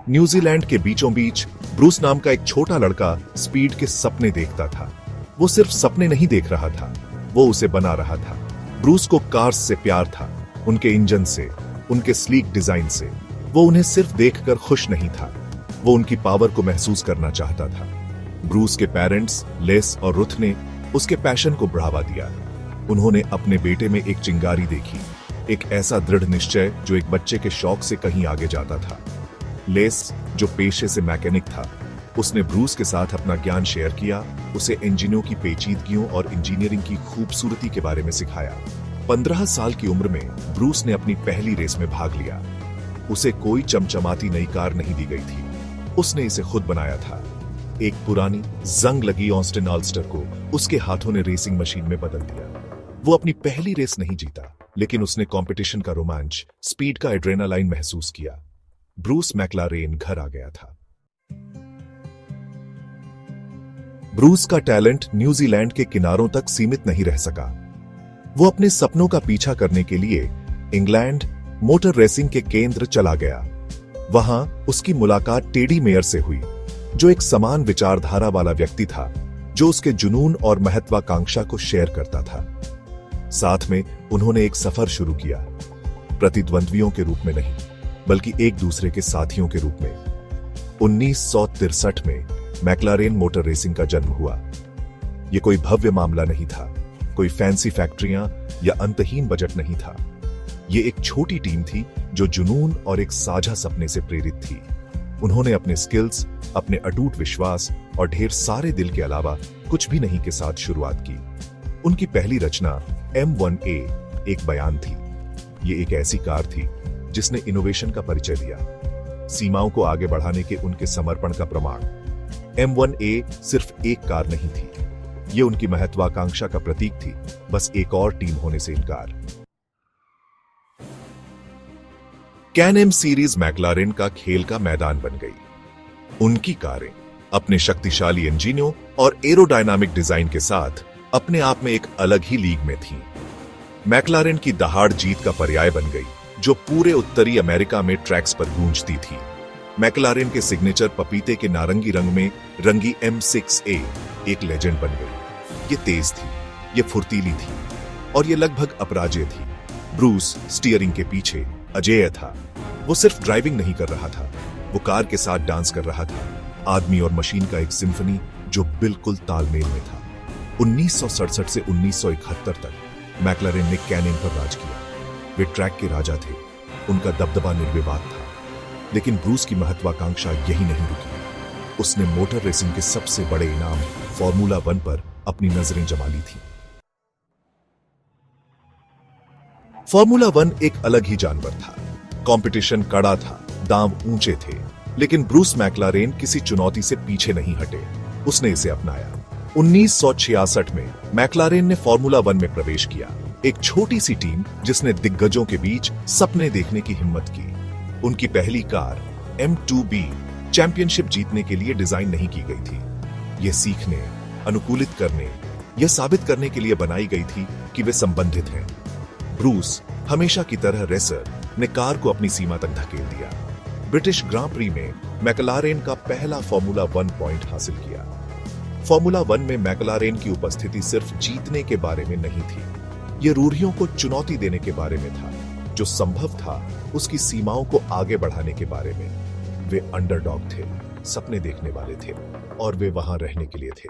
New Zealand के बीचों बीच Bruce नाम का एक छोटा लड़का स्पीड के सपने देखता था। वो सिर्फ सपने नहीं देख रहा था, वो उसे बना रहा था। ब्रूस को कार्स से प्यार था, उनके इंजन से, उनके स्लीक डिजाइन से। वो उन्हें सिर्फ देखकर खुश नहीं था, वो उनकी पावर को महसूस करना चाहता था। ब्रूस के पेरेंट्स लेस और रुथ ने उसके पैशन को बढ़ावा दिया। उन्होंने अपने बेटे में एक चिंगारी देखी, एक ऐसा दृढ़ निश्चय जो एक बच्चे के शौक से कहीं आगे जाता था। लेस, जो पेशे से मैकेनिक था, उसने ब्रूस के साथ अपना ज्ञान शेयर किया, उसे इंजनों की पेचीदगियों और इंजीनियरिंग की खूबसूरती के बारे में सिखाया। 15 साल की उम्र में ब्रूस ने अपनी पहली रेस में भाग लिया। उसे कोई चमचमाती नई कार नहीं दी गई थी, उसने इसे खुद बनाया था। एक पुरानी जंग लगी ऑस्टिन अल्स्टर को उसके हाथों ने रेसिंग मशीन में बदल दिया। वो अपनी पहली रेस नहीं जीता, लेकिन उसने कंपटीशन का रोमांच, स्पीड का एड्रेनालाइन महसूस किया। ब्रूस मैक्लारेन घर आ गया था। ब्रूस का टैलेंट न्यूजीलैंड के किनारों तक सीमित नहीं रह सका। वो अपने सपनों का पीछा करने के लिए इंग्लैंड मोटर रेसिंग के केंद्र चला गया। वहां उसकी मुलाकात टेडी मेयर से हुई, जो एक समान विचारधारा वाला व्यक्ति था, जो उसके जुनून और महत्वाकांक्षा को शेयर करता था। साथ में उन्होंने एक सफर शुरू किया, प्रतिद्वंद्वियों के रूप में नहीं, बल्कि एक दूसरे के साथियों के रूप में। 1963 में मैक्लारेन मोटर रेसिंग का जन्म हुआ। यह कोई भव्य मामला नहीं था, कोई फैंसी फैक्ट्रियां या अंतहीन बजट नहीं था। यह एक छोटी टीम थी जो जुनून और एक साझा सपने से प्रेरित थी। उन्होंने अपने स्किल्स, अपने अटूट विश्वास और ढेर सारे दिल के अलावा कुछ भी नहीं के साथ शुरुआत की। उनकी पहली रचना M1A एक बयान थी। ये एक ऐसी कार थी जिसने इनोवेशन का परिचय दिया, सीमाओं को आगे बढ़ाने के उनके समर्पण का प्रमाण। M1A सिर्फ एक कार नहीं थी, ये उनकी महत्वाकांक्षा का प्रतीक थी, बस एक और टीम होने से इनकार। कैन-एम सीरीज मैक्लारेन का खेल का मैदान बन गई। उनकी कारें अपने शक्तिशाली इंजनों और एरोडायनामिक डिजाइन के साथ अपने आप में एक अलग ही लीग में थीं। मैक्लारेन की दहाड़ जीत का पर्याय बन गई, जो पूरे उत्तरी अमेरिका में ट्रैक्स पर गूंजती थी। मैक्लारेन के सिग्नेचर पपीते के नारंगी रंग में रंगी M6A एक लेजेंड बन गई। ये तेज थी, ये फुर्तीली थी और ये लगभग अपराजेय थी। ब्रूस स्टीयरिंग के पीछे अजेय था। वो सिर्फ ड्राइविंग नहीं कर रहा था, वो कार के साथ डांस कर रहा था, आदमी और मशीन का एक सिम्फनी जो बिल्कुल तालमेल में था। 1967 से 1971 तक मैक्लारेन ने कैन-एम पर राज किया। वे ट्रैक के राजा थे, उनका दबदबा निर्विवाद था। लेकिन ब्रूस की महत्वाकांक्षा यही नहीं रुकी। उसने मोटर रेसिंग के सबसे बड़े इनाम फॉर्मूला 1 पर अपनी नजरें जमा ली थी। फॉर्मूला 1 एक अलग ही जानवर था। कंपटीशन कड़ा था, दांव ऊंचे थे, लेकिन ब्रूस मैक्लारेन किसी चुनौती से पीछे नहीं हटे। उसने इसे अपनाया। 1966 में मैक्लारेन ने फॉर्मूला 1 में प्रवेश किया, एक छोटी सी टीम जिसने दिग्गजों के बीच सपने देखने की हिम्मत की। उनकी पहली कार M2B चैंपियनशिप जीतने के लिए डिजाइन नहीं की गई थी। यह सीखने, अनुकूलित करने, यह साबित करने के लिए बनाई गई थी कि वे संबंधित हैं। ब्रूस, हमेशा की तरह रेसर, ने कार को अपनी सीमा तक धकेल दिया। ब्रिटिश ग्रां प्री में मैक्लारेन का पहला फॉर्मूला 1 पॉइंट हासिल किया। फॉर्मूला 1 में मैक्लारेन की उपस्थिति सिर्फ जीतने के बारे में नहीं थी, यह रूढ़ियों को चुनौती देने के बारे में था। जो संभव था उसकी सीमाओं को आगे बढ़ाने के बारे में। वे अंडरडॉग थे, सपने देखने वाले थे और वे वहां रहने के लिए थे।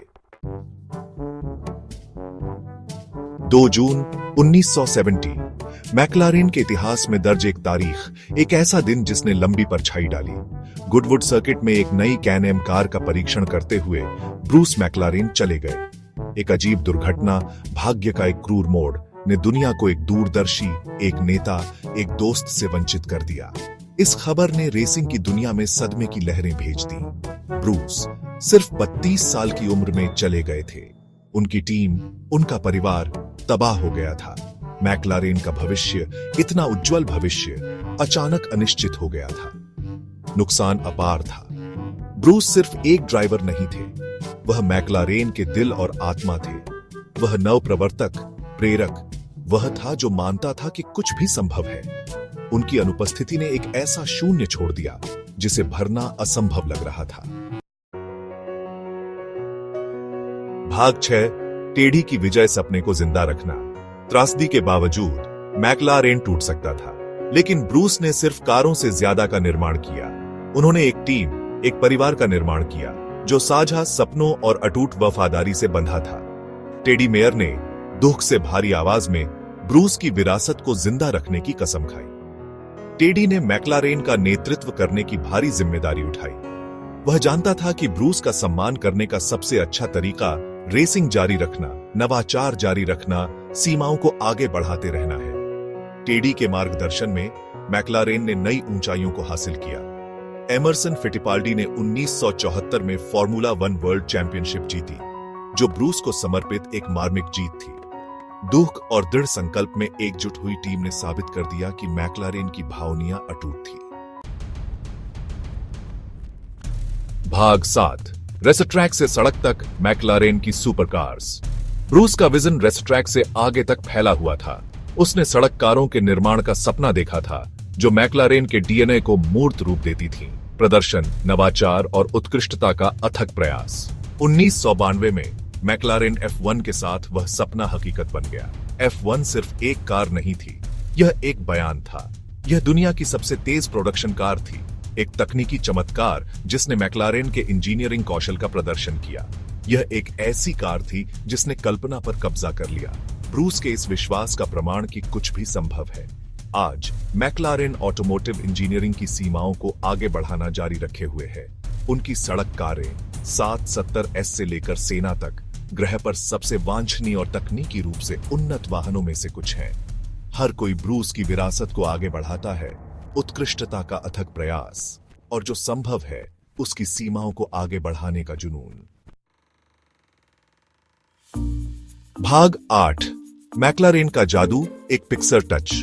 2 जून 1970 मैक्लारेन के इतिहास में दर्ज एक तारीख, एक ऐसा दिन जिसने लंबी परछाई डाली। गुडवुड सर्किट में एक नई कैन-एम कार का परीक्षण करते हुए ब्रूस मैक्लारेन चले गए। एक अजीब दुर्घटना, भाग्य का एक क्रूर मोड़, ने दुनिया को एक दूरदर्शी, एक नेता, एक दोस्त से वंचित कर दिया। इस खबर ने रेसिंग की दुनिया में सदमे की लहरें भेज दी। ब्रूस सिर्फ 32 साल की उम्र में चले गए थे। उनकी टीम, उनका परिवार तबाह हो गया था। मैक्लारेन का भविष्य, इतना उज्जवल भविष्य, अचानक अनिश्चित हो गया था। नुकसान अपार था। ब्रूस सिर्फ एक ड्राइवर नहीं थे, वह मैक्लारेन के दिल और आत्मा थे। वह नवप्रवर्तक, प्रेरक, वह था जो मानता था कि कुछ भी संभव है। उनकी अनुपस्थिति ने एक ऐसा शून्य छोड़ दिया जिसे भरना असंभव लग रहा था। भाग 6 टेडी की विजय सपने को जिंदा रखना। त्रासदी के बावजूद मैक्लारेन टूट सकता था, लेकिन ब्रूस ने सिर्फ कारों से ज्यादा का निर्माण किया। उन्होंने एक टीम, एक परिवार का निर्माण किया जो साझा सपनों और अटूट वफादारी से बंधा था। टेडी मेयर ने दुख से भारी आवाज में ब्रूस की विरासत को जिंदा रखने की कसम खाई। टेडी ने मैक्लारेन का नेतृत्व करने की भारी जिम्मेदारी उठाई। वह जानता था कि ब्रूस का सम्मान करने का सबसे अच्छा तरीका रेसिंग जारी रखना, नवाचार जारी रखना, सीमाओं को आगे बढ़ाते रहना है। टेडी के मार्गदर्शन में मैक्लारेन ने नई ऊंचाइयों को हासिल किया। एमरसन फिटिपाल्डी ने 1974 में फॉर्मूला 1 वर्ल्ड चैंपियनशिप जीती, जो ब्रूस को समर्पित एक मार्मिक जीत थी। दुख और दृढ़ संकल्प में एकजुट हुई टीम ने साबित कर दिया कि मैक्लारेन की भावनाएं अटूट थी। भाग 7 रेसट्रैक से सड़क तक मैक्लारेन की सुपरकार्स। ब्रूस का विजन रेसट्रैक से आगे तक फैला हुआ था। उसने सड़क कारों के निर्माण का सपना देखा था, जो मैक्लारेन के डीएनए को मूर्त रूप देती थी। प्रदर्शन, नवाचार और उत्कृष्टता का अथक प्रयास। 1992 में मैक्लारेन F1 के साथ वह सपना हकीकत बन गया। F1 सिर्फ एक कार नहीं थी, यह एक बयान था। यह दुनिया की सबसे तेज प्रोडक्शन कार थी, एक तकनीकी चमत्कार जिसने मैक्लारेन के इंजीनियरिंग कौशल का प्रदर्शन किया। यह एक ऐसी कार थी जिसने कल्पना पर कब्जा कर लिया। ब्रूस के इस विश्वास का प्रमाण कि कुछ भी संभव है। आज मैक्लारेन ऑटोमोटिव इंजीनियरिंग की सीमाओं को आगे बढ़ाना जारी रखे हुए है। उनकी सड़क कारें 770S से लेकर सेना तक ग्रह पर सबसे वांछनीय और तकनीकी रूप से उन्नत वाहनों में से कुछ हैं। हर कोई ब्रूस की विरासत को आगे बढ़ाता है, उत्कृष्टता का अथक प्रयास और जो संभव है उसकी सीमाओं को आगे बढ़ाने का जुनून। भाग 8 मैक्लारेन का जादू, एक पिक्सर टच।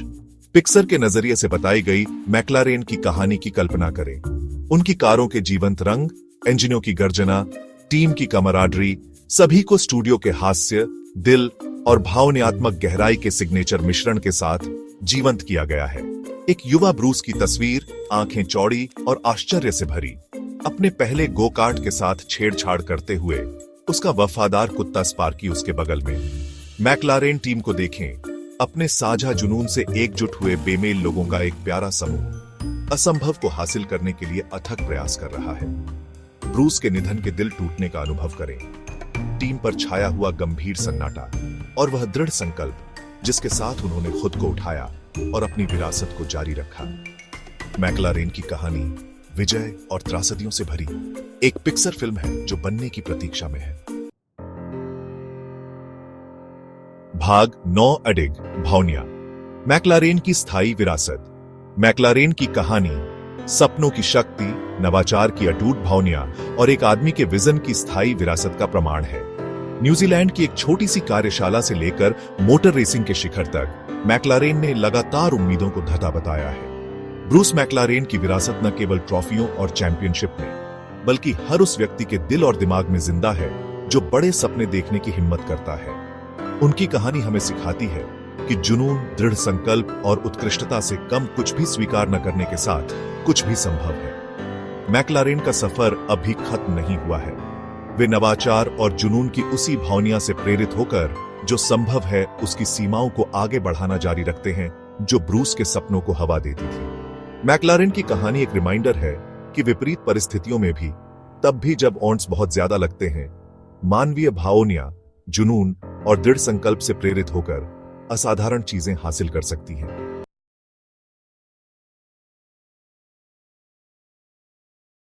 पिक्सर के नजरिए से बताई गई मैक्लारेन की कहानी की कल्पना करें। उनकी कारों के जीवंत रंग, इंजनों की गर्जना, टीम की कमराडरी, सभी को स्टूडियो के हास्य, दिल और भावनात्मक गहराई के सिग्नेचर मिश्रण के साथ जीवंत किया गया है। एक युवा ब्रूस की तस्वीर, आंखें चौड़ी और आश्चर्य से भरी, अपने पहले गो कार्ट के साथ छेड़छाड़ करते हुए, उसका वफादार कुत्ता स्पार्की उसके बगल में। मैक्लारेन टीम को देखें, अपने साझा जुनून से एकजुट हुए बेमेल लोगों का एक प्यारा समूह असंभव को हासिल करने के लिए अथक प्रयास कर रहा है। ब्रूस के निधन के दिल टूटने का अनुभव करें। टीम पर छाया हुआ गंभीर सन्नाटा और वह दृढ़ संकल्प जिसके साथ उन्होंने खुद को उठाया और अपनी विरासत को जारी रखा। मैक्लारेन की कहानी विजय और त्रासदियों से भरी एक पिक्सर फिल्म है जो बनने की प्रतीक्षा में है। भाग 9 अडिग भावनिया। मैक्लारेन की स्थायी विरासत। मैक्लारेन की कहानी सपनों की शक्ति, नवाचार की अटूट भावनिया और एक आदमी के विजन की स्थायी विरासत का प्रमाण है। न्यूजीलैंड की एक छोटी सी कार्यशाला से लेकर मोटर रेसिंग के शिखर तक मैक्लारेन ने लगातार उम्मीदों को धता बताया है। ब्रूस मैक्लारेन की विरासत न केवल ट्रॉफियों और चैंपियनशिप में, बल्कि हर उस व्यक्ति के दिल और दिमाग में जिंदा है जो बड़े सपने देखने की हिम्मत करता है। उनकी कहानी हमें सिखाती है कि जुनून, दृढ़ संकल्प और उत्कृष्टता से कम कुछ भी स्वीकार न करने के साथ कुछ भी संभव है। मैक्लारेन का सफर अभी खत्म नहीं हुआ है। वे नवाचार और जुनून की उसी भावनिया से प्रेरित होकर जो संभव है उसकी सीमाओं को आगे बढ़ाना जारी रखते हैं, जो ब्रूस के सपनों को हवा देती थी। मैक्लारेन की कहानी एक रिमाइंडर है कि विपरीत परिस्थितियों में भी, तब भी जब ऑड्स बहुत ज्यादा लगते हैं, मानवीय भावनिया, जुनून और दृढ़ संकल्प से प्रेरित होकर असाधारण चीजें हासिल कर सकती हैं।